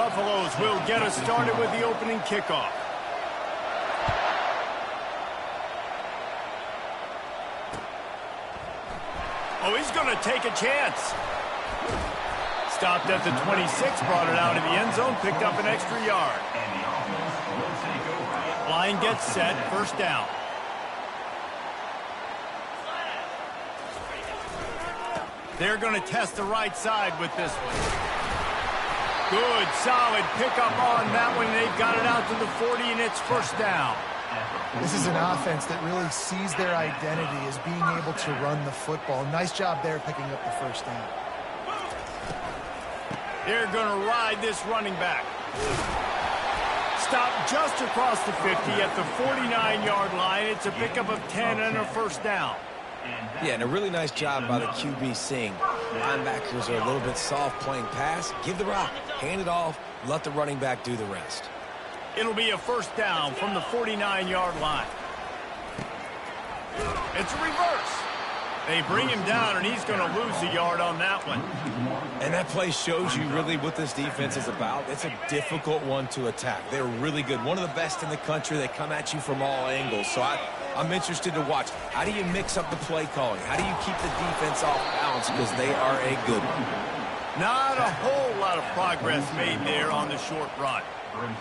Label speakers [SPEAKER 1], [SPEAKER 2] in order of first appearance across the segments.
[SPEAKER 1] Buffaloes will get us started with the opening kickoff. Oh, he's going to take a chance. Stopped at the 26, brought it out of the end zone, picked up an extra yard. Line gets set, first down. They're going to test the right side with this one. Good, solid pickup on that one. They've got it out to the 40, and it's first down.
[SPEAKER 2] This is an offense that really sees their identity as being able to run the football. Nice job there picking up the first down.
[SPEAKER 1] They're going to ride this running back. Stop just across the 50 at the 49-yard line. It's a pickup of 10 and a first down.
[SPEAKER 3] Yeah, and a really nice job by the QB seeing linebackers are a little bit soft playing pass. Give the rock, hand it off, let the running back do the rest.
[SPEAKER 1] It'll be a first down from the 49-yard line. It's a reverse. They bring him down, and he's going to lose a yard on that one.
[SPEAKER 3] And that play shows you really what this defense is about. It's a difficult one to attack. They're really good. One of the best in the country. They come at you from all angles. So I'm interested to watch. How do you mix up the play calling? How do you keep the defense off balance? Because they are a good one.
[SPEAKER 1] Not a whole lot of progress made there on the short run.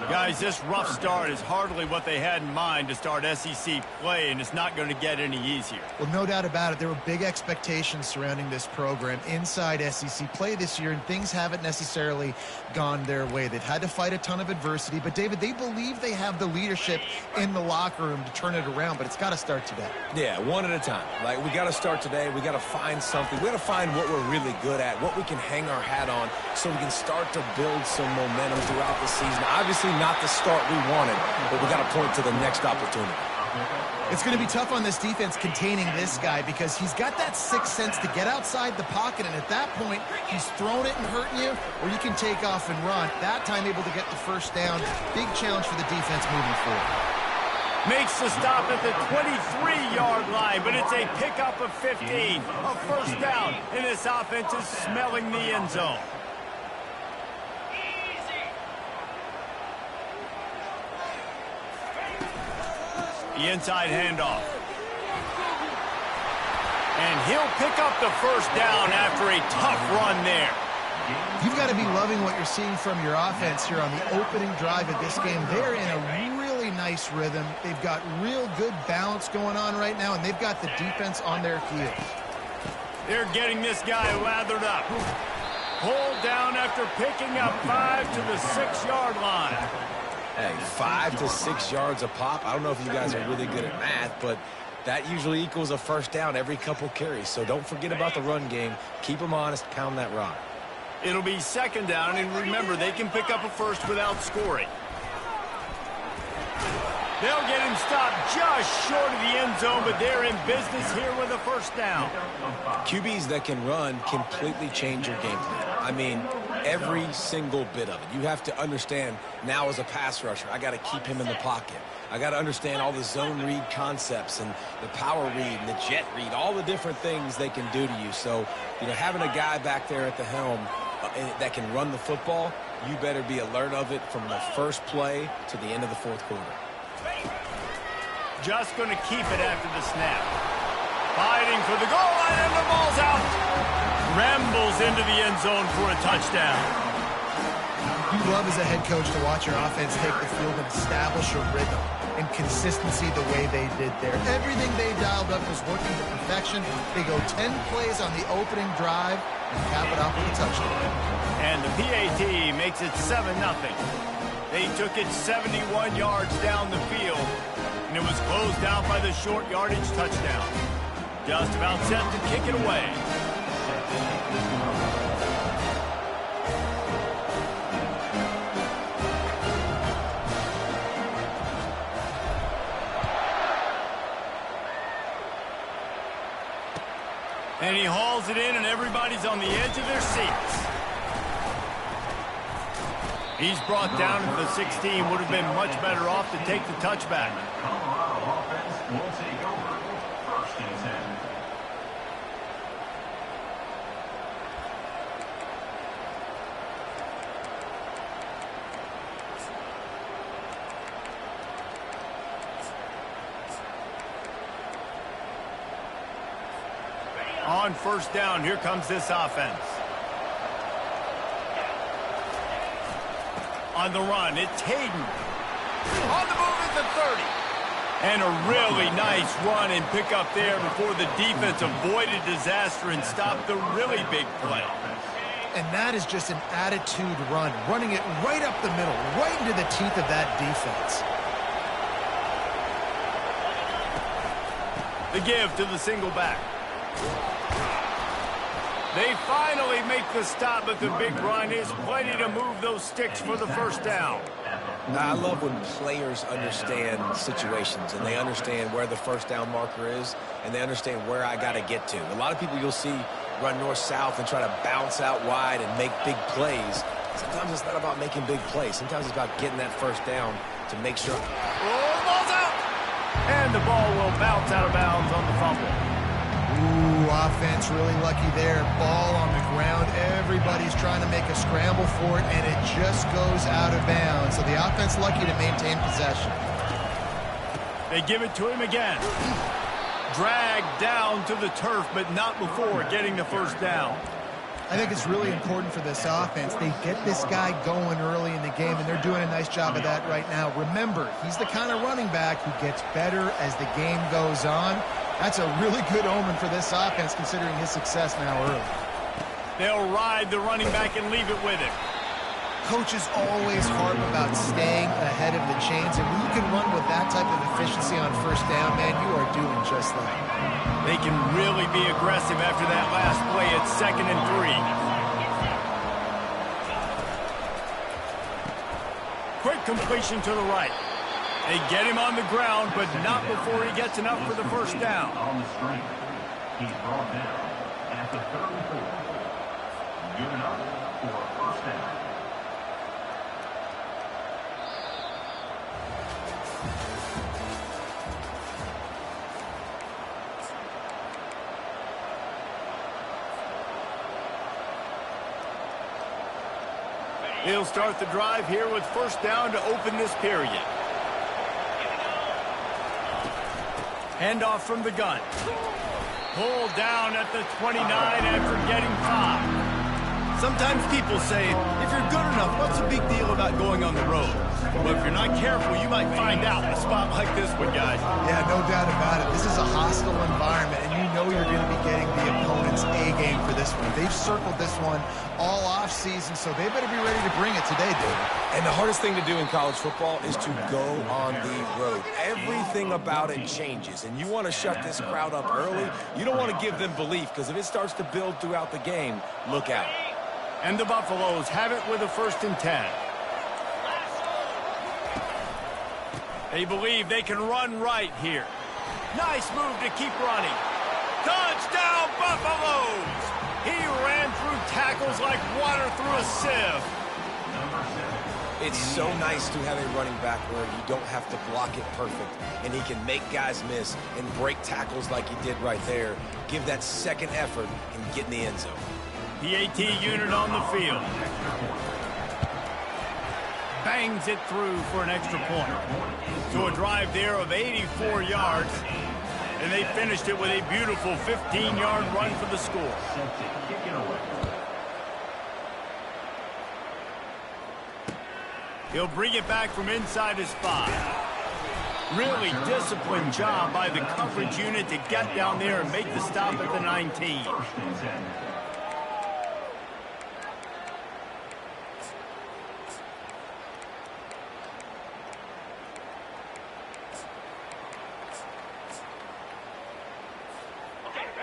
[SPEAKER 1] Guys, this rough start is hardly what they had in mind to start SEC play, and it's not going to get any easier.
[SPEAKER 2] Well, no doubt about it. There were big expectations surrounding this program inside SEC play this year, and things haven't necessarily gone their way. They've had to fight a ton of adversity, but, David, they believe they have the leadership in the locker room to turn it around, but it's got to start today.
[SPEAKER 3] Yeah, one at a time. Like, we got to start today. We got to find something. We got to find what we're really good at, what we can hang our hat on so we can start to build some momentum throughout the season. Obviously not the start we wanted, but we got to point to the next opportunity.
[SPEAKER 2] It's going to be tough on this defense containing this guy because he's got that sixth sense to get outside the pocket, and at that point, he's throwing it and hurting you, or you can take off and run. That time able to get the first down. Big challenge for the defense moving forward.
[SPEAKER 1] Makes the stop at the 23-yard line, but it's a pickup of 15, a first down, and this offense is smelling the end zone. The inside handoff. And he'll pick up the first down after a tough run there.
[SPEAKER 2] You've got to be loving what you're seeing from your offense here on the opening drive of this game. They're in a really nice rhythm. They've got real good balance going on right now, and they've got the defense on their heels.
[SPEAKER 1] They're getting this guy lathered up. Pulled down after picking up 5 to the 6-yard line.
[SPEAKER 3] Hey, 5 to 6 yards a pop. I don't know if you guys are really good at math, but that usually equals a first down every couple carries. So don't forget about the run game. Keep them honest. Pound that rock.
[SPEAKER 1] It'll be second down, and remember, they can pick up a first without scoring. They'll get him stopped just short of the end zone, but they're in business here with a first down.
[SPEAKER 3] QBs that can run completely change your game plan. I mean, every single bit of it. You have to understand now as a pass rusher, I got to keep him in the pocket. I got to understand all the zone read concepts and the power read and the jet read, all the different things they can do to you. So, you know, having a guy back there at the helm that can run the football, you better be alert of it from the first play to the end of the fourth quarter.
[SPEAKER 1] Just going to keep it after the snap. Fighting for the goal line, and the ball's out. Rambles into the end zone for a touchdown.
[SPEAKER 2] You love as a head coach to watch your offense take the field and establish a rhythm and consistency the way they did there. Everything they dialed up was working to perfection. They go 10 plays on the opening drive and cap it off with a touchdown.
[SPEAKER 1] And the PAT makes it 7-0. They took it 71 yards down the field, and it was closed out by the short yardage touchdown. Just about set to kick it away. And he hauls it in, and everybody's on the edge of their seats. He's brought down to the 16. Would have been much better off to take the touchback. On first down, here comes this offense. On the run, it's Hayden. On the move at the 30. And a really nice run and pick up there before the defense avoided disaster and stopped the really big play.
[SPEAKER 2] And that is just an attitude run, running it right up the middle, right into the teeth of that defense.
[SPEAKER 1] The give to the single back. They finally make the stop, but the big run is plenty to move those sticks for the first down.
[SPEAKER 3] I love when players understand situations and they understand where the first down marker is and they understand where I got to get to. A lot of people you'll see run north-south and try to bounce out wide and make big plays. Sometimes it's not about making big plays. Sometimes it's about getting that first down to make sure.
[SPEAKER 1] Oh, the ball's out! And the ball will bounce out of bounds on the fumble.
[SPEAKER 2] Ooh, offense really lucky there. Ball on the ground. Everybody's trying to make a scramble for it, and it just goes out of bounds. So the offense lucky to maintain possession.
[SPEAKER 1] They give it to him again. Dragged down to the turf, but not before getting the first down.
[SPEAKER 2] I think it's really important for this offense. They get this guy going early in the game, and they're doing a nice job of that right now. Remember, he's the kind of running back who gets better as the game goes on. That's a really good omen for this offense, considering his success now early.
[SPEAKER 1] They'll ride the running back and leave it with him.
[SPEAKER 2] Coaches always harp about staying ahead of the chains, and when you can run with that type of efficiency on first down, man, you are doing just that.
[SPEAKER 1] They can really be aggressive after that last play at 2nd and 3. Quick completion to the right. They get him on the ground, but not before he gets enough for the first down.
[SPEAKER 4] On the string, he's brought down at the 34. Good enough for a first down.
[SPEAKER 1] He'll start the drive here with first down to open this period. Handoff from the gun. Pulled down at the 29 after getting 5. Sometimes people say, if you're good enough, what's the big deal about going on the road? But if you're not careful, you might find out in a spot like this one, guys.
[SPEAKER 2] Yeah, no doubt about it. This is a hostile environment, and you know you're going to be getting the opponent's A game for this one. They've circled this one all offseason, so they better be ready to bring it today, David.
[SPEAKER 3] And the hardest thing to do in college football is to go on the road. Everything about it changes, and you want to shut this crowd up early. You don't want to give them belief, because if it starts to build throughout the game, look out.
[SPEAKER 1] And the Buffaloes have it with a 1st and 10. They believe they can run right here. Nice move to keep running. Touchdown, Buffaloes! He ran through tackles like water through a sieve.
[SPEAKER 3] It's so nice to have a running back where you don't have to block it perfect, and he can make guys miss and break tackles like he did right there. Give that second effort and get in the end zone.
[SPEAKER 1] PAT unit on the field. Bangs it through for an extra point. To a drive there of 84 yards. And they finished it with a beautiful 15-yard run for the score. He'll bring it back from inside his 5. Really disciplined job by the coverage unit to get down there and make the stop at the 19.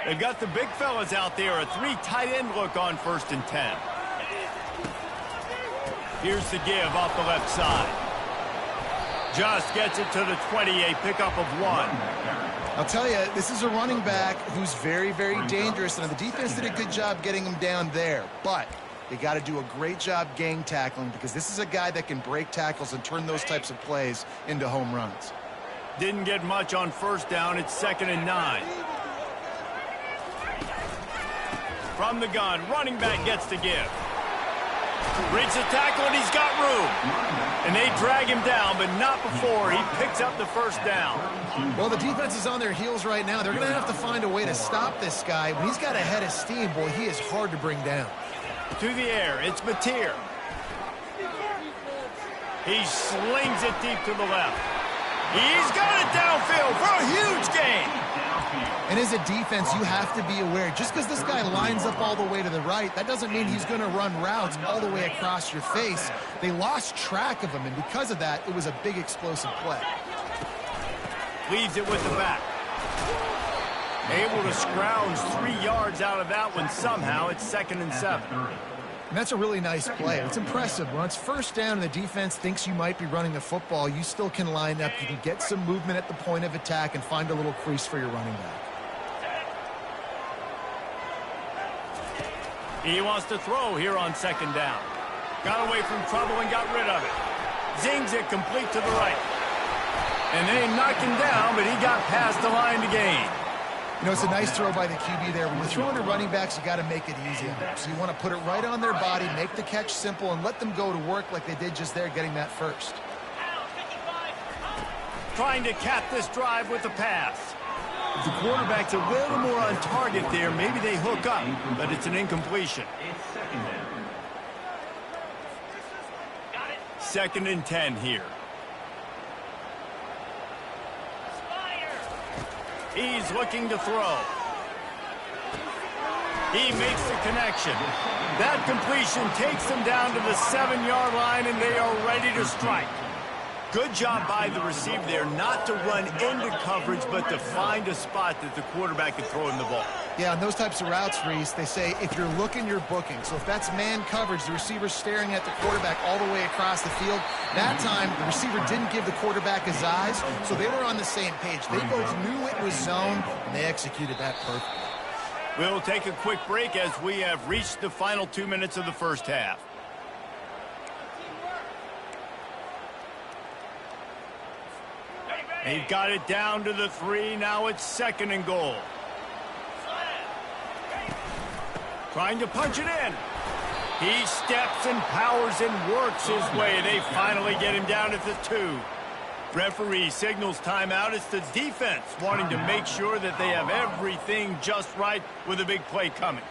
[SPEAKER 1] They've got the big fellas out there, a 3 tight end look on 1st and 10. Here's the give off the left side. Just gets it to the 20, a pickup of 1.
[SPEAKER 2] I'll tell you, this is a running back who's very, very dangerous, and the defense did a good job getting him down there. But they got to do a great job gang tackling, because this is a guy that can break tackles and turn those types of plays into home runs.
[SPEAKER 1] Didn't get much on first down. It's 2nd and 9. From the gun, running back gets to give. Breaks the tackle, and he's got room. And they drag him down, but not before he picks up the first down.
[SPEAKER 2] Well, the defense is on their heels right now. They're going to have to find a way to stop this guy. When he's got a head of steam, boy, he is hard to bring down.
[SPEAKER 1] To the air, it's Mateer. He slings it deep to the left. He's got it downfield for a huge gain.
[SPEAKER 2] And as a defense, you have to be aware, just because this guy lines up all the way to the right, that doesn't mean he's going to run routes all the way across your face. They lost track of him, and because of that, it was a big explosive play.
[SPEAKER 1] Leaves it with the back. Able to scrounge 3 yards out of that one somehow. It's 2nd and 7.
[SPEAKER 2] And that's a really nice play. It's impressive. When it's first down and the defense thinks you might be running the football, you still can line up. You can get some movement at the point of attack and find a little crease for your running back.
[SPEAKER 1] He wants to throw here on 2nd down. Got away from trouble and got rid of it. Zings it complete to the right. And they knock him down, but he got past the line to gain.
[SPEAKER 2] You know, it's a nice throw by the QB there. When you're throwing to running backs, you got to make it easy on them. So you want to put it right on their body, make the catch simple, and let them go to work like they did just there, getting that first.
[SPEAKER 1] Trying to cap this drive with the pass. If the quarterback's a little more on target there, maybe they hook up, but it's an incompletion. 2nd and 10 here. He's looking to throw. He makes the connection. That completion takes them down to the 7-yard line, and they are ready to strike. Good job by the receiver there not to run into coverage, but to find a spot that the quarterback can throw him the ball.
[SPEAKER 2] Yeah, on those types of routes, Reese, they say if you're looking, you're booking. So if that's man coverage, the receiver's staring at the quarterback all the way across the field. That time, the receiver didn't give the quarterback his eyes, so they were on the same page. They both knew it was zone, and they executed that perfectly.
[SPEAKER 1] We'll take a quick break as we have reached the final 2 minutes of the first half. They've got it down to the 3. Now it's 2nd and goal. Trying to punch it in. He steps and powers and works his way. They finally get him down at the 2. Referee signals timeout. It's the defense wanting to make sure that they have everything just right with a big play coming.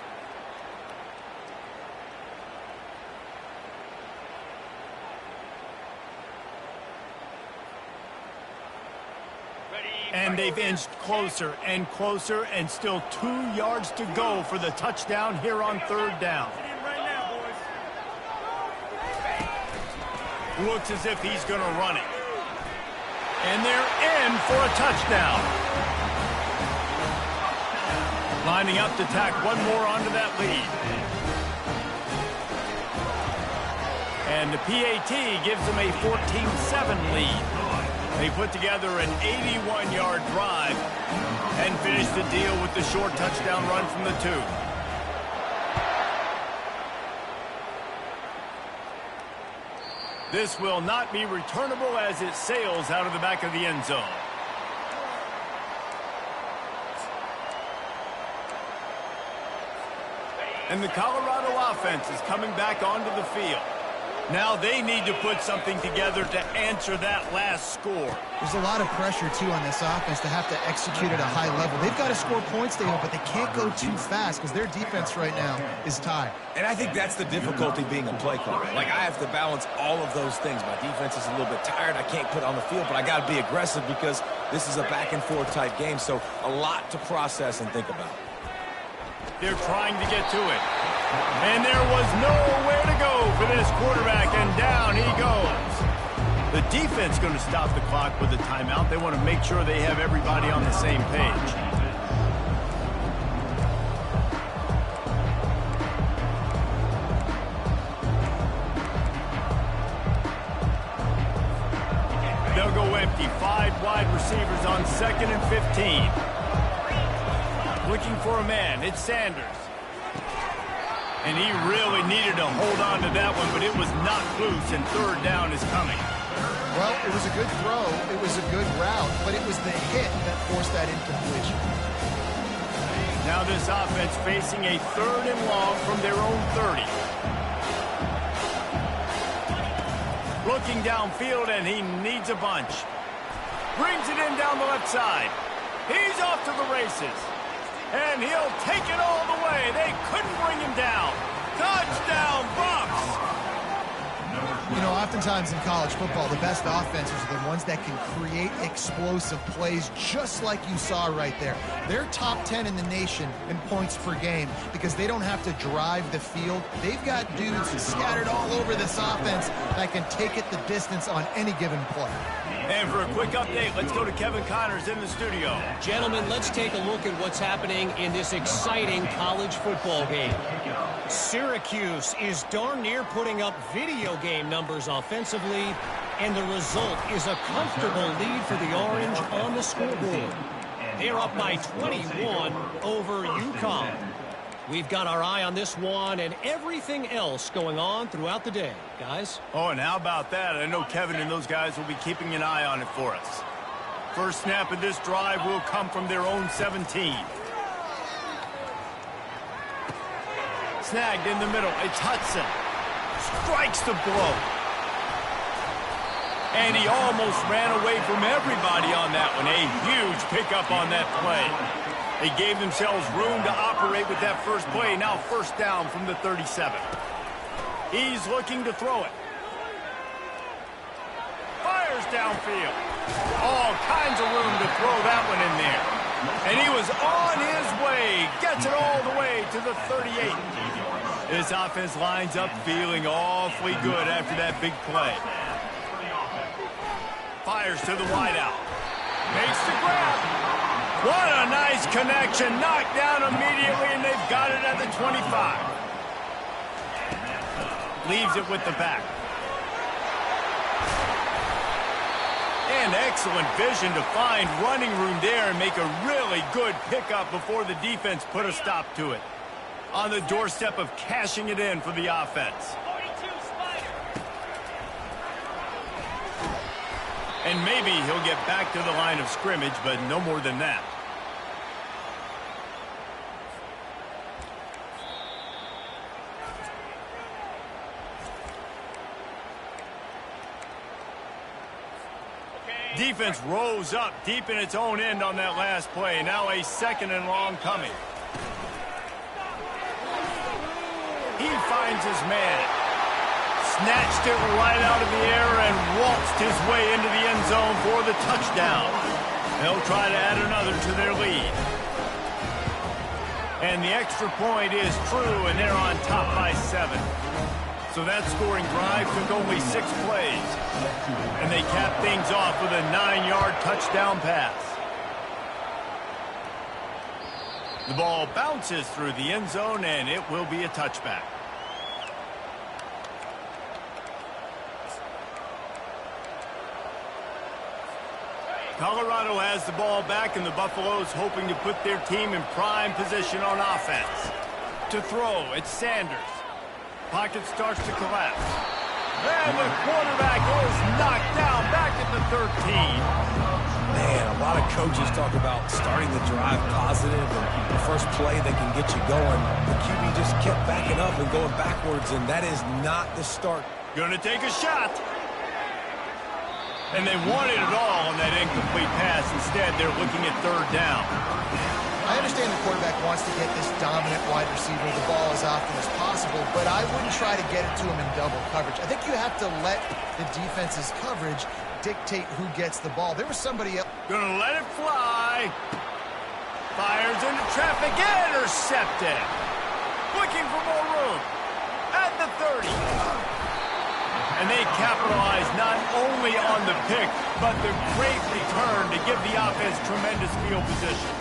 [SPEAKER 1] And they've inched closer and closer, and still 2 yards to go for the touchdown here on 3rd down. Looks as if he's going to run it. And they're in for a touchdown. Lining up to tack one more onto that lead. And the PAT gives them a 14-7 lead. They put together an 81-yard drive and finish the deal with the short touchdown run from the 2. This will not be returnable as it sails out of the back of the end zone. And the Colorado offense is coming back onto the field. Now they need to put something together to answer that last score.
[SPEAKER 2] There's a lot of pressure, too, on this offense to have to execute at a high level. They've got to score points, David, but they can't go too fast because their defense right now is tired.
[SPEAKER 3] And I think that's the difficulty being a play caller. Like, I have to balance all of those things. My defense is a little bit tired. I can't put it on the field, but I got to be aggressive because this is a back-and-forth type game, so a lot to process and think about.
[SPEAKER 1] They're trying to get to it. And there was nowhere to go for this quarterback, and down he goes. The defense going to stop the clock with a timeout. They want to make sure they have everybody on the same page. They'll go empty. 5 wide receivers on 2nd and 15. Looking for a man. It's Sanders. And he really needed to hold on to that one, but it was not loose, and 3rd down is coming.
[SPEAKER 2] Well, it was a good throw. It was a good route, but it was the hit that forced that incompletion.
[SPEAKER 1] Now this offense facing a 3rd and long from their own 30. Looking downfield, and he needs a bunch. Brings it in down the left side. He's off to the races. And he'll take it all the way. They couldn't bring him down. Touchdown, Bucs!
[SPEAKER 2] You know, oftentimes in college football, the best offenses are the ones that can create explosive plays, just like you saw right there. They're top 10 in the nation in points per game because they don't have to drive the field. They've got dudes scattered all over this offense that can take it the distance on any given play.
[SPEAKER 1] And for a quick update, let's go to Kevin Connors in the studio.
[SPEAKER 5] Gentlemen, let's take a look at what's happening in this exciting college football game. Syracuse is darn near putting up video game numbers offensively, and the result is a comfortable lead for the Orange on the scoreboard. They're up by 21 over Ncaa. We've got our eye on this one and everything else going on throughout the day, guys.
[SPEAKER 1] Oh, and how about that? I know Kevin and those guys will be keeping an eye on it for us. First snap of this drive will come from their own 17. Snagged in the middle. It's Hudson. Strikes the blow. And he almost ran away from everybody on that one. A huge pickup on that play. They gave themselves room to operate with that first play. Now first down from the 37. He's looking to throw it. Fires downfield. All kinds of room to throw that one in there. And he was on his way. Gets it all the way to the 38. This offense lines up feeling awfully good after that big play. Fires to the wideout. Makes the grab. What a nice connection. Knocked down immediately, and they've got it at the 25. Leaves it with the back. And excellent vision to find running room there and make a really good pickup before the defense put a stop to it. On the doorstep of cashing it in for the offense. And maybe he'll get back to the line of scrimmage, but no more than that. Defense rose up deep in its own end on that last play. Now a second and long coming. He finds his man. Snatched it right out of the air and waltzed his way into the end zone for the touchdown. They'll try to add another to their lead. And the extra point is true, and they're on top by 7. So that scoring drive took only 6 plays. And they capped things off with a 9-yard touchdown pass. The ball bounces through the end zone, and it will be a touchback. Colorado has the ball back, and the Buffaloes hoping to put their team in prime position on offense. To throw, it's Sanders. Pocket starts to collapse. And the quarterback is knocked down back at the 13.
[SPEAKER 3] Man, a lot of coaches talk about starting the drive positive and the first play that can get you going. The QB just kept backing up and going backwards, and that is not the start.
[SPEAKER 1] Gonna take a shot. And they wanted it all on that incomplete pass. Instead, they're looking at third down.
[SPEAKER 2] I understand the quarterback wants to get this dominant wide receiver the ball as often as possible, but I wouldn't try to get it to him in double coverage. I think you have to let the defense's coverage dictate who gets the ball. There was somebody else.
[SPEAKER 1] Gonna let it fly. Fires into traffic. Intercepted. Looking for more room. At the 30. And they capitalize not only on the pick, but the great return to give the offense tremendous field position.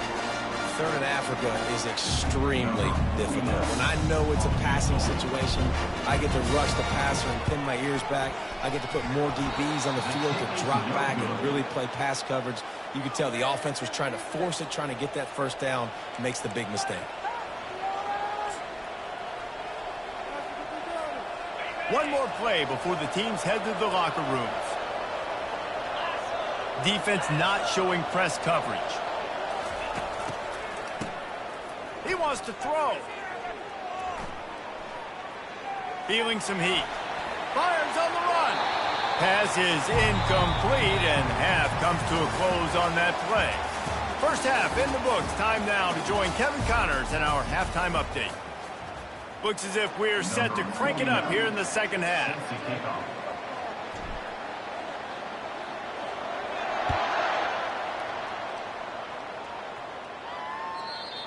[SPEAKER 3] Third in Africa is extremely difficult. When I know it's a passing situation, I get to rush the passer and pin my ears back. I get to put more DBs on the field to drop back and really play pass coverage. You could tell the offense was trying to force it, trying to get that first down, makes the big mistake.
[SPEAKER 1] One more play before the teams head to the locker rooms. Defense not showing press coverage. He wants to throw. Feeling some heat. Fires on the run. Pass is incomplete, and half comes to a close on that play. First half in the books. Time now to join Kevin Connors in our halftime update. Looks as if we're set to crank it up here in the second half.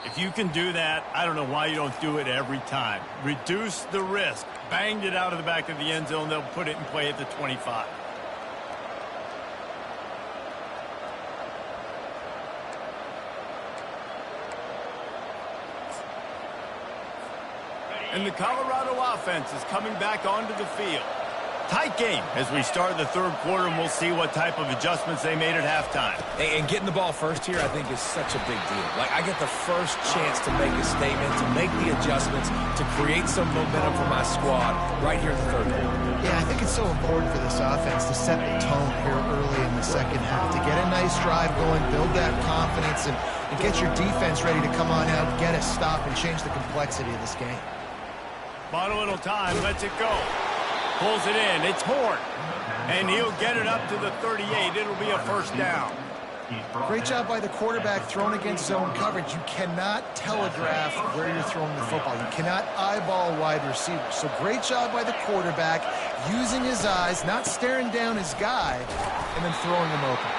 [SPEAKER 1] If you can do that, I don't know why you don't do it every time. Reduce the risk. Banged it out of the back of the end zone. They'll put it in play at the 25. And the Colorado offense is coming back onto the field. Tight game as we start the third quarter, and we'll see what type of adjustments they made at halftime.
[SPEAKER 3] And getting the ball first here, I think, is such a big deal. Like, I get the first chance to make a statement, to make the adjustments, to create some momentum for my squad right here in the third quarter.
[SPEAKER 2] Yeah, I think it's so important for this offense to set the tone here early in the second half, to get a nice drive going, build that confidence, and get your defense ready to come on out, get a stop, and change the complexity of this game.
[SPEAKER 1] Bought a little time, lets it go. Pulls it in, it's Horn. And he'll get it up to the 38. It'll be a first down.
[SPEAKER 2] Great job by the quarterback thrown against zone coverage. You cannot telegraph where you're throwing the football. You cannot eyeball wide receivers. So great job by the quarterback using his eyes, not staring down his guy, and then throwing him open.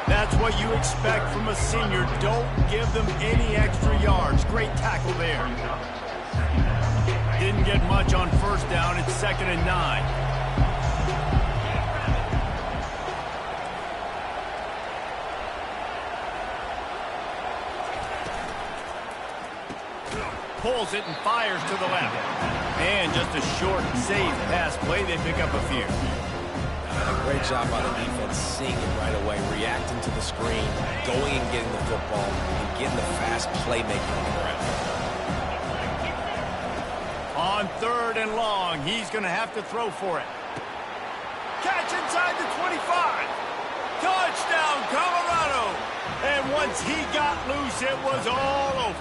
[SPEAKER 1] That's what you expect from a senior. Don't give them any extra yards. Great tackle there. Didn't get much on first down. It's 2nd and 9. Pulls it and fires to the left. And just a short, safe pass play. They pick up a few.
[SPEAKER 3] Great job by the defense, seeing it right away, reacting to the screen, going and getting the football, and getting the fast playmaking on the ground.
[SPEAKER 1] On 3rd and long, he's going to have to throw for it. Catch inside the 25. Touchdown, Colorado. And once he got loose, it was all over.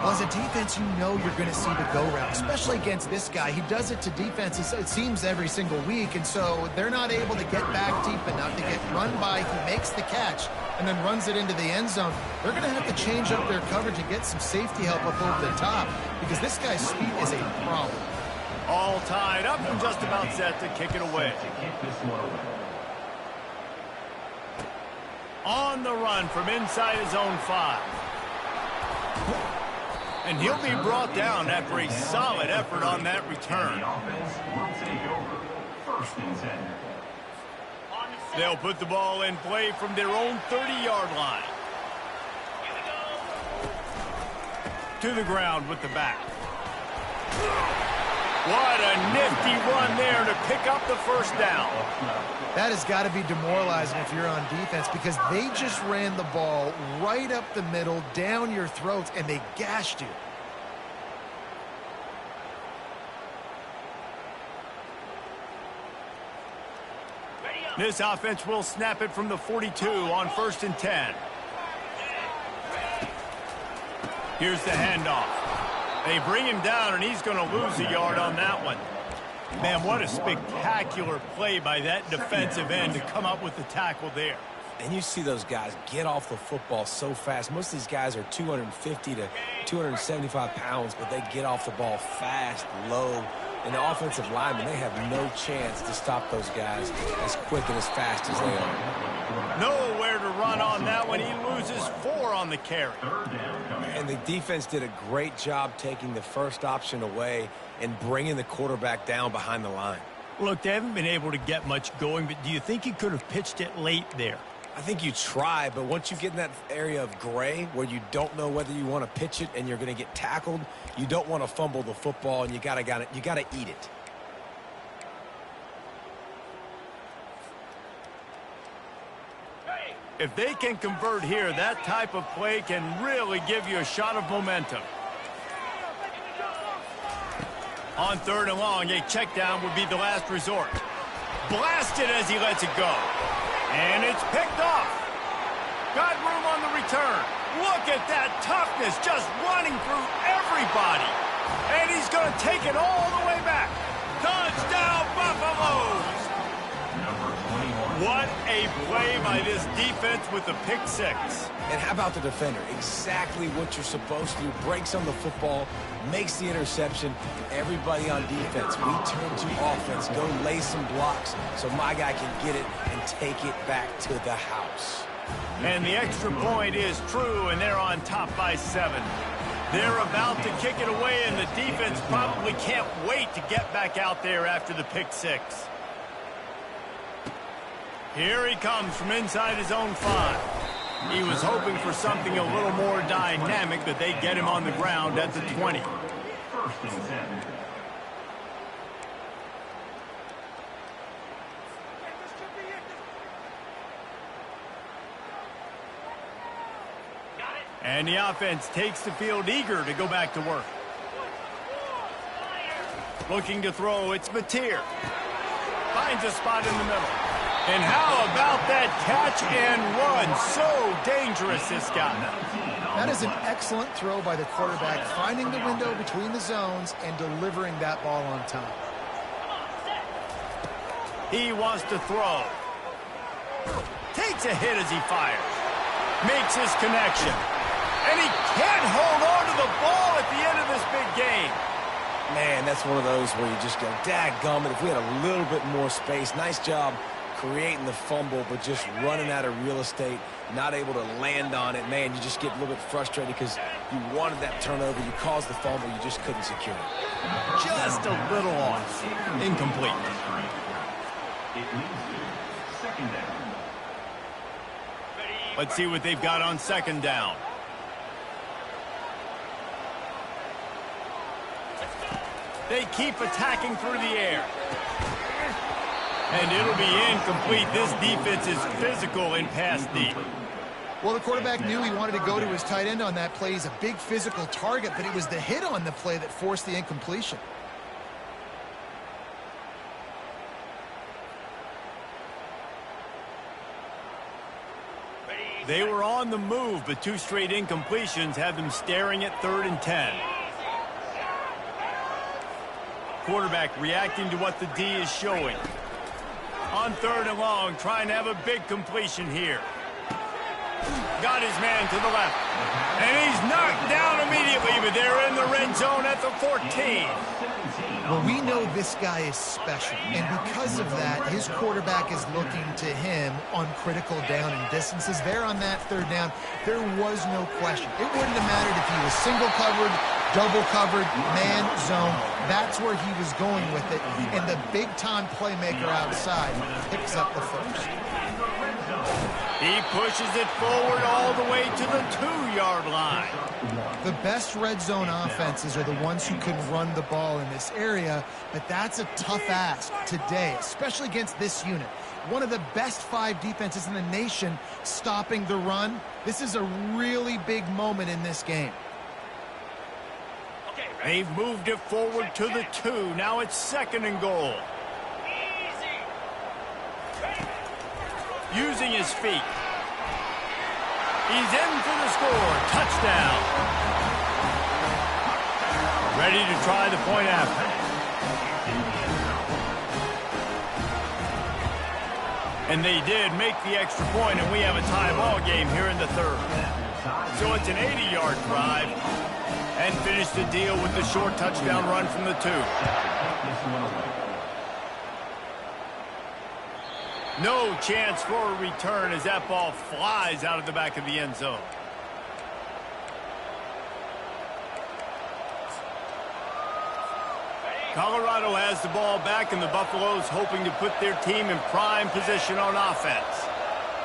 [SPEAKER 2] Well, as a defense, you know you're going to see the go route, especially against this guy. He does it to defenses, it seems, every single week, and so they're not able to get back deep enough to get run by. He makes the catch and then runs it into the end zone. They're going to have to change up their coverage and get some safety help up over the top because this guy's speed is a problem.
[SPEAKER 1] All tied up and just about set to kick it away. On the run from inside his own 5. And he'll be brought down after a solid effort on that return. They'll put the ball in play from their own 30-yard line. To the ground with the back. What a nifty run there to pick up the first down.
[SPEAKER 2] That has got to be demoralizing if you're on defense because they just ran the ball right up the middle, down your throats, and they gashed you.
[SPEAKER 1] This offense will snap it from the 42 on 1st and 10. Here's the handoff. They bring him down, and he's going to lose a yard on that one. Man, what a spectacular play by that defensive end to come up with the tackle there.
[SPEAKER 3] And you see those guys get off the football so fast. Most of these guys are 250 to 275 pounds, but they get off the ball fast, low. And the offensive linemen, they have no chance to stop those guys as quick and as fast as they are.
[SPEAKER 1] Nowhere to run on that one. He loses 4 on the carry.
[SPEAKER 3] And the defense did a great job taking the first option away and bringing the quarterback down behind the line.
[SPEAKER 1] Look, they haven't been able to get much going, but do you think he could have pitched it late there?
[SPEAKER 3] I think you try, but once you get in that area of gray where you don't know whether you want to pitch it and you're going to get tackled, you don't want to fumble the football, and you got to eat it.
[SPEAKER 1] If they can convert here, that type of play can really give you a shot of momentum. On 3rd and long, a check down would be the last resort. Blasted as he lets it go. And it's picked off. Got room on the return. Look at that toughness, just running through everybody. And he's going to take it all the way back. Touchdown, Buffalo! What a play by this defense with the pick six.
[SPEAKER 3] And how about the defender? Exactly what you're supposed to do. Breaks on the football, makes the interception. Everybody on defense, we turn to offense. Go lay some blocks so my guy can get it and take it back to the house.
[SPEAKER 1] And the extra point is true, and they're on top by 7. They're about to kick it away, and the defense probably can't wait to get back out there after the pick six. Here he comes from inside his own 5. He was hoping for something a little more dynamic, but they get him on the ground at the 20.
[SPEAKER 4] First and 10.
[SPEAKER 1] And the offense takes the field eager to go back to work. Looking to throw, it's Mateer. Finds a spot in the middle. And how about that catch and run? So dangerous, this guy.
[SPEAKER 2] That is an excellent throw by the quarterback, finding the window between the zones and delivering that ball on time.
[SPEAKER 1] He wants to throw. Takes a hit as he fires. Makes his connection. And he can't hold on to the ball at the end of this big game.
[SPEAKER 3] Man, that's one of those where you just go, dadgummit, if we had a little bit more space. Nice job creating the fumble, but just running out of real estate, not able to land on it. Man, you just get a little bit frustrated because you wanted that turnover. You caused the fumble. You just couldn't secure it.
[SPEAKER 1] Just a little off. Incomplete.
[SPEAKER 4] It leads to second down.
[SPEAKER 1] Let's see what they've got on second down. They keep attacking through the air. And it'll be incomplete. This defense is physical in pass deep.
[SPEAKER 2] Well, the quarterback knew he wanted to go to his tight end on that play. He's a big physical target, but it was the hit on the play that forced the incompletion.
[SPEAKER 1] They were on the move, but 2 straight incompletions have them staring at 3rd and 10. Quarterback reacting to what the D is showing. On 3rd and long, trying to have a big completion here. Got his man to the left. And he's knocked down immediately, but they're in the red zone at the 14.
[SPEAKER 2] Well, we know this guy is special, and because of that, his quarterback is looking to him on critical down and distances. There on that 3rd down, there was no question. It wouldn't have mattered if he was single covered, double covered, man, zone. That's where he was going with it, and the big-time playmaker outside picks up the first.
[SPEAKER 1] He pushes it forward all the way to the 2-yard line.
[SPEAKER 2] The best red zone offenses are the ones who can run the ball in this area, but that's a tough ask today, especially against this unit. One of the best 5 defenses in the nation stopping the run. This is a really big moment in this game.
[SPEAKER 1] They've moved it forward to the 2. Now it's 2nd and goal. Using his feet. He's in for the score. Touchdown. Ready to try the point after. And they did make the extra point, and we have a tie ball game here in the 3rd. So it's an 80-yard drive. And finish the deal with the short touchdown run from the 2. No chance for a return as that ball flies out of the back of the end zone. Colorado has the ball back, and the Buffaloes hoping to put their team in prime position on offense.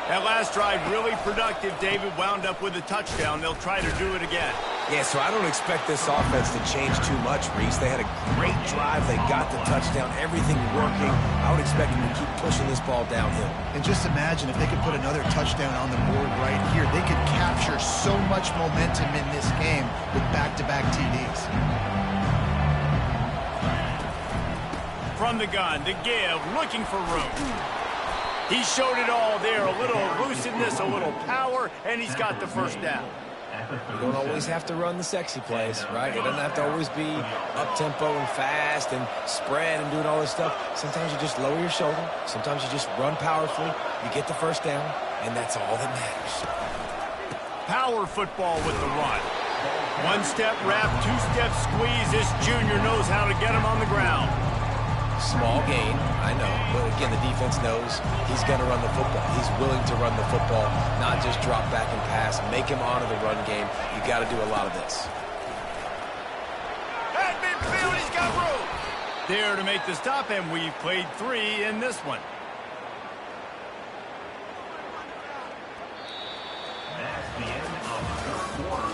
[SPEAKER 1] That last drive really productive. David wound up with a touchdown. They'll try to do it again.
[SPEAKER 3] Yeah, so I don't expect this offense to change too much, Reese. They had a great drive. They got the touchdown. Everything working. I would expect them to keep pushing this ball downhill.
[SPEAKER 2] And just imagine if they could put another touchdown on the board right here. They could capture so much momentum in this game with back-to-back TDs.
[SPEAKER 1] From the gun, to give, looking for room. He showed it all there. A little elusiveness, a little power, and he's got the first down.
[SPEAKER 3] You don't always have to run the sexy plays, right? It doesn't have to always be up-tempo and fast and spread and doing all this stuff. Sometimes you just lower your shoulder. Sometimes you just run powerfully. You get the first down, and that's all that matters.
[SPEAKER 1] Power football with the run. One-step wrap, two-step squeeze. This junior knows how to get him on the ground.
[SPEAKER 3] Small gain, I know, but again, the defense knows he's going to run the football. He's willing to run the football, not just drop back and pass, make him honor the run game. You got to do a lot of this.
[SPEAKER 1] At midfield, he's got room. There to make the stop, and we've played 3 in this one.
[SPEAKER 4] That's the end of the third quarter.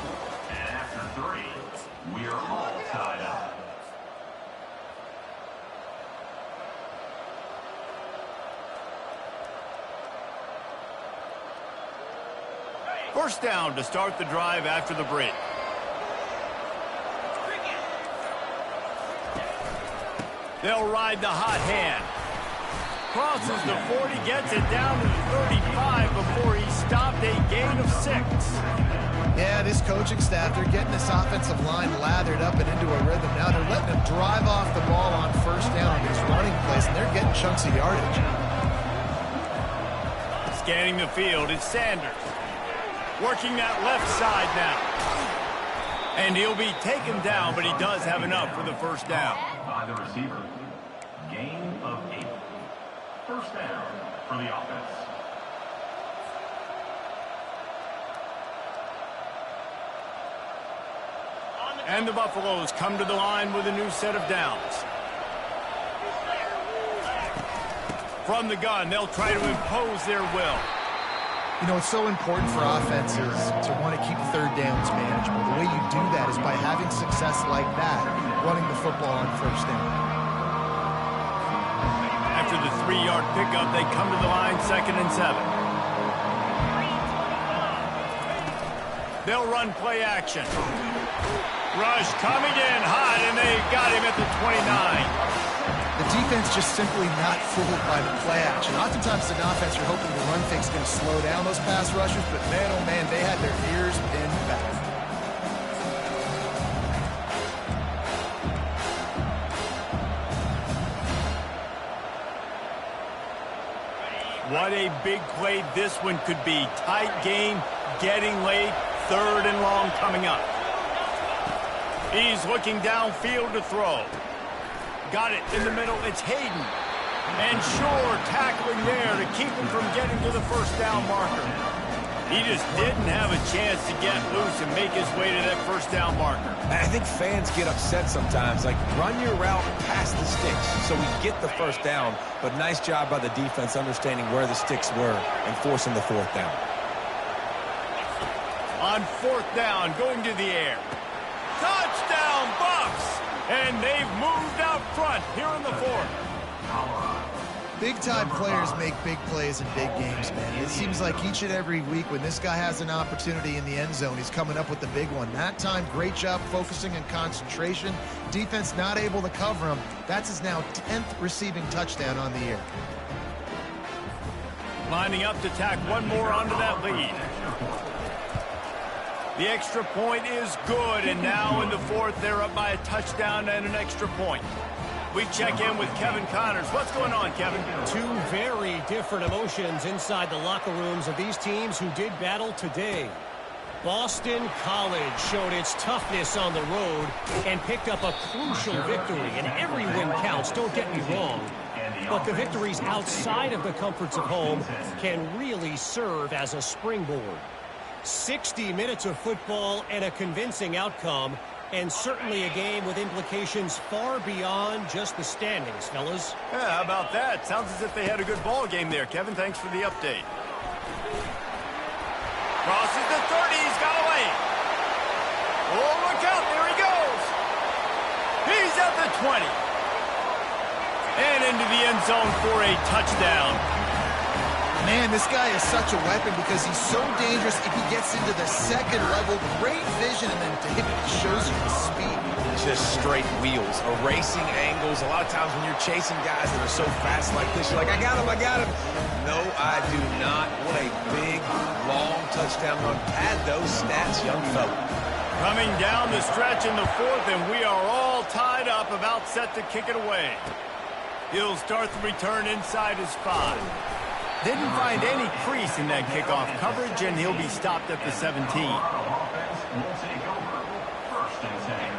[SPEAKER 4] And after 3, we are all tied up.
[SPEAKER 1] First down to start the drive after the break. They'll ride the hot hand. Crosses the 40, gets it down to the 35 before he stopped, a gain of 6.
[SPEAKER 2] Yeah, this coaching staff, they're getting this offensive line lathered up and into a rhythm. Now they're letting them drive off the ball on first down on these running plays, and they're getting chunks of yardage.
[SPEAKER 1] Scanning the field, it's Sanders. Working that left side now. And he'll be taken down, but he does have enough for the first down.
[SPEAKER 4] By the receiver. Gain of 8. First down for the offense.
[SPEAKER 1] And the Buffaloes come to the line with a new set of downs. From the gun, they'll try to impose their will.
[SPEAKER 2] You know, it's so important for offenses to want to keep third downs manageable. The way you do that is by having success like that, running the football on first down.
[SPEAKER 1] After the 3-yard pickup, they come to the line 2nd and 7. They'll run play action. Rush coming in hot, and they got him at the 29.
[SPEAKER 2] The defense just simply not fooled by the play action. Oftentimes, an offense, you're hoping the run fake's going to slow down those pass rushers, but man, oh man, they had their ears pinned back.
[SPEAKER 1] What a big play this one could be. Tight game, getting late, 3rd and long coming up. He's looking downfield to throw. Got it in the middle. It's Hayden. And Shore tackling there to keep him from getting to the first down marker. He just didn't have a chance to get loose and make his way to that first down marker.
[SPEAKER 3] I think fans get upset sometimes. Like, run your route past the sticks so we get the first down. But nice job by the defense understanding where the sticks were and forcing the 4th down.
[SPEAKER 1] On 4th down, going to the air. Touchdown, Bucks! And they've moved out front here in the 4th.
[SPEAKER 2] Big-time players make big plays in big games, man. It seems like each and every week when this guy has an opportunity in the end zone, he's coming up with the big one. That time, great job focusing and concentration. Defense not able to cover him. That's his now 10th receiving touchdown on the year.
[SPEAKER 1] Lining up to tack one more onto that lead. The extra point is good, and now in the 4th, they're up by a touchdown and an extra point. We check in with Kevin Connors. What's going on, Kevin?
[SPEAKER 5] 2 very different emotions inside the locker rooms of these teams who did battle today. Boston College showed its toughness on the road and picked up a crucial victory, and every win counts, don't get me wrong. But the victories outside of the comforts of home can really serve as a springboard. 60 minutes of football and a convincing outcome, and certainly a game with implications far beyond just the standings, fellas.
[SPEAKER 1] Yeah, how about that? Sounds as if they had a good ball game there, Kevin. Thanks for the update. Crosses the 30. He's got away. Oh, look out. There he goes. He's at the 20. And into the end zone for a touchdown.
[SPEAKER 2] Man, this guy is such a weapon because he's so dangerous if he gets into the second level. Great vision, and then David shows you the speed.
[SPEAKER 3] Just straight wheels, erasing angles. A lot of times when you're chasing guys that are so fast like this, you're like, I got him, I got him. No, I do not. What a big, long touchdown run. Pad those stats, young fella.
[SPEAKER 1] Coming down the stretch in the fourth, and we are all tied up, about set to kick it away. He'll start the return inside his 5. Didn't find any crease in that kickoff coverage, and he'll be stopped at the 17.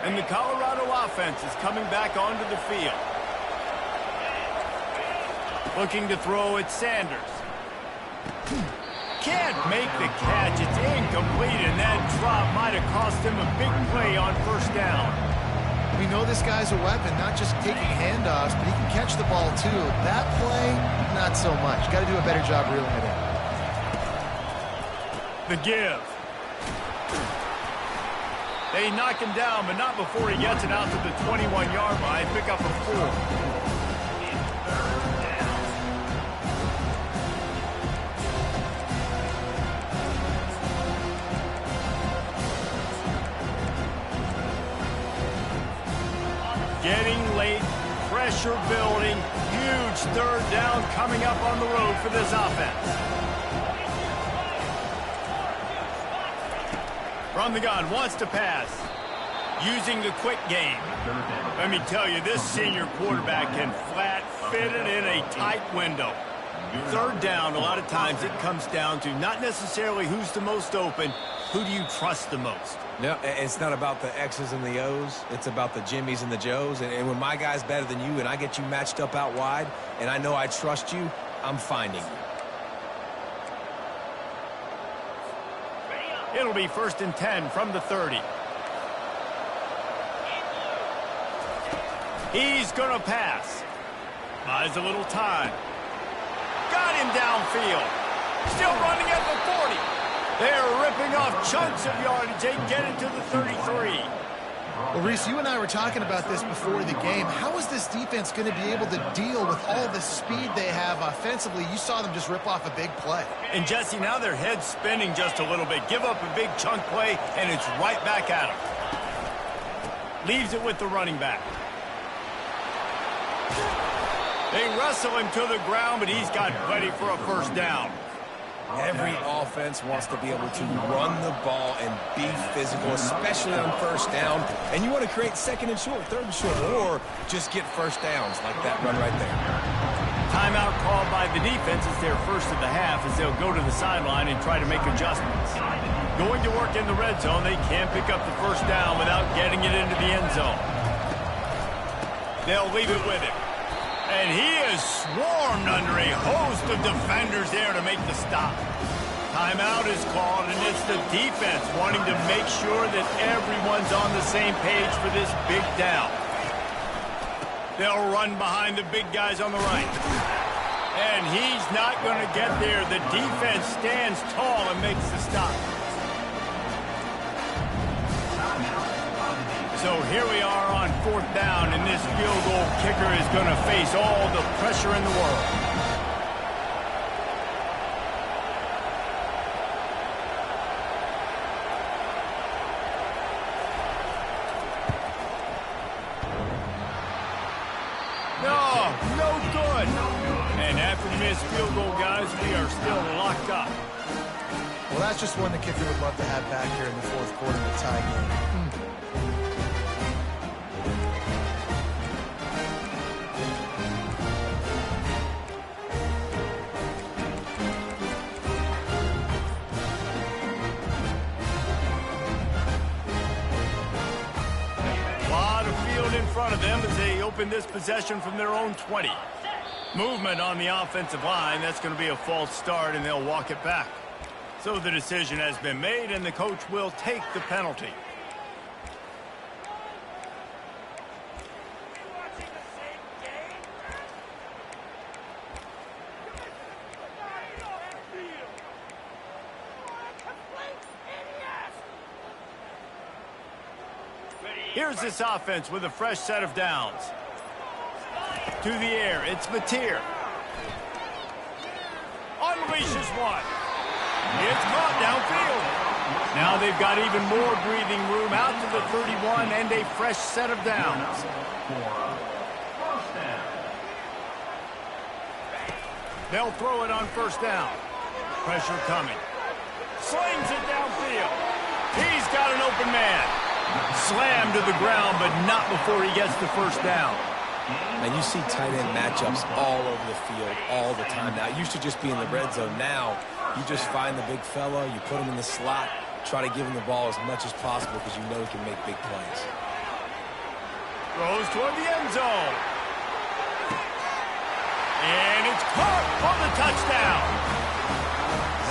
[SPEAKER 1] And the Colorado offense is coming back onto the field. Looking to throw at Sanders. Can't make the catch. It's incomplete, and that drop might have cost him a big play on first down.
[SPEAKER 2] We know this guy's a weapon, not just taking handoffs, but he can catch the ball too. That play, not so much. Got to do a better job reeling it in.
[SPEAKER 1] The give. They knock him down, but not before he gets it out to the 21-yard line. Pick up a 4. Getting late, pressure building, huge third down coming up on the road for this offense. From the gun, wants to pass. Using the quick game. Let me tell you, this senior quarterback can flat fit it in a tight window. Third down, a lot of times it comes down to not necessarily who's the most open, who do you trust the most?
[SPEAKER 3] No, it's not about the X's and the O's. It's about the Jimmies and the Joes. And when my guy's better than you and I get you matched up out wide and I know I trust you, I'm finding you.
[SPEAKER 1] It'll be 1st and 10 from the 30. He's going to pass. Buys a little time. Got him downfield. Still running at the 40. They're ripping off chunks of yardage. They get it to the 33.
[SPEAKER 2] Well, Reese, you and I were talking about this before the game. How is this defense going to be able to deal with all the speed they have offensively? You saw them just rip off a big play.
[SPEAKER 1] And, Jesse, now their head's spinning just a little bit. Give up a big chunk play, and it's right back at them. Leaves it with the running back. They wrestle him to the ground, but he's got plenty for a first down.
[SPEAKER 3] Every offense wants to be able to run the ball and be physical, especially on first down. And you want to create 2nd and short, 3rd and short, or just get first downs like that run right there.
[SPEAKER 1] Timeout called by the defense is their first of the half as they'll go to the sideline and try to make adjustments. Going to work in the red zone, they can't pick up the first down without getting it into the end zone. They'll leave it with him. And he is swarmed under a host of defenders there to make the stop. Timeout is called, and it's the defense wanting to make sure that everyone's on the same page for this big down. They'll run behind the big guys on the right. And he's not going to get there. The defense stands tall and makes the stop. So here we are on 4th down, and this field goal kicker is going to face all the pressure in the world. No good. And after the missed field goal, guys, we are still locked up.
[SPEAKER 2] Well, that's just one the kicker would love to have back here in the 4th quarter of the tie game.
[SPEAKER 1] In front of them as they open this possession from their own 20. Movement on the offensive line. That's going to be a false start, and they'll walk it back. So the decision has been made, and the coach will take the penalty. Here's this offense with a fresh set of downs. To the air, it's Mateer. unleashes one. It's caught downfield. Now they've got even more breathing room out to the 31 and a fresh set of downs. They'll throw it on first down. Pressure coming. Slings it downfield. He's got an open man. Slammed to the ground, but not before he gets the first down.
[SPEAKER 3] Man, you see tight end matchups all over the field all the time now. It used to just be in the red zone. Now you just find the big fella, you put him in the slot, try to give him the ball as much as possible because you know he can make big plays.
[SPEAKER 1] Throws toward the end zone. And it's caught for the touchdown.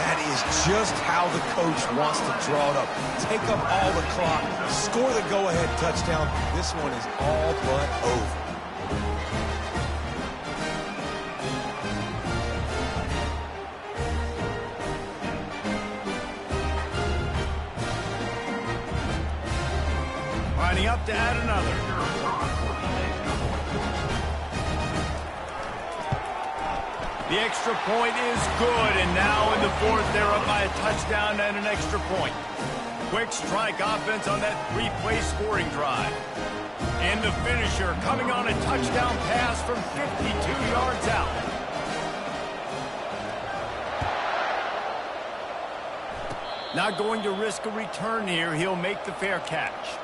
[SPEAKER 3] That is just how the coach wants to draw it up. Take up all the clock, score the go-ahead touchdown. This one is all but over.
[SPEAKER 1] Lining up to add another. The extra point is good, and now in the fourth, they're up by a touchdown and an extra point. Quick strike offense on that three-play scoring drive. And the finisher coming on a touchdown pass from 52 yards out. Not going to risk a return here. He'll make the fair catch.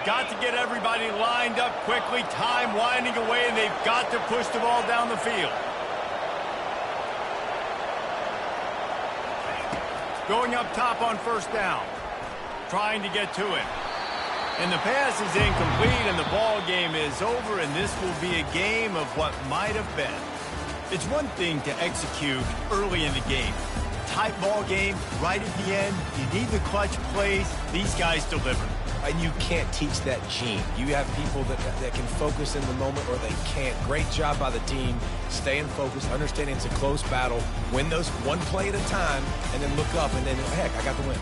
[SPEAKER 1] Got to get everybody lined up quickly. Time winding away, and they've got to push the ball down the field. Going up top on first down. Trying to get to it. And the pass is incomplete, and the ball game is over, and this will be a game of what might have been. It's one thing to execute early in the game. Tight ball game, right at the end. You need the clutch plays. These guys deliver.
[SPEAKER 3] And you can't teach that gene. You have people that can focus in the moment or they can't. Great job by the team, staying focused, understanding it's a close battle, win those one play at a time, and then look up and then, heck, I got the win.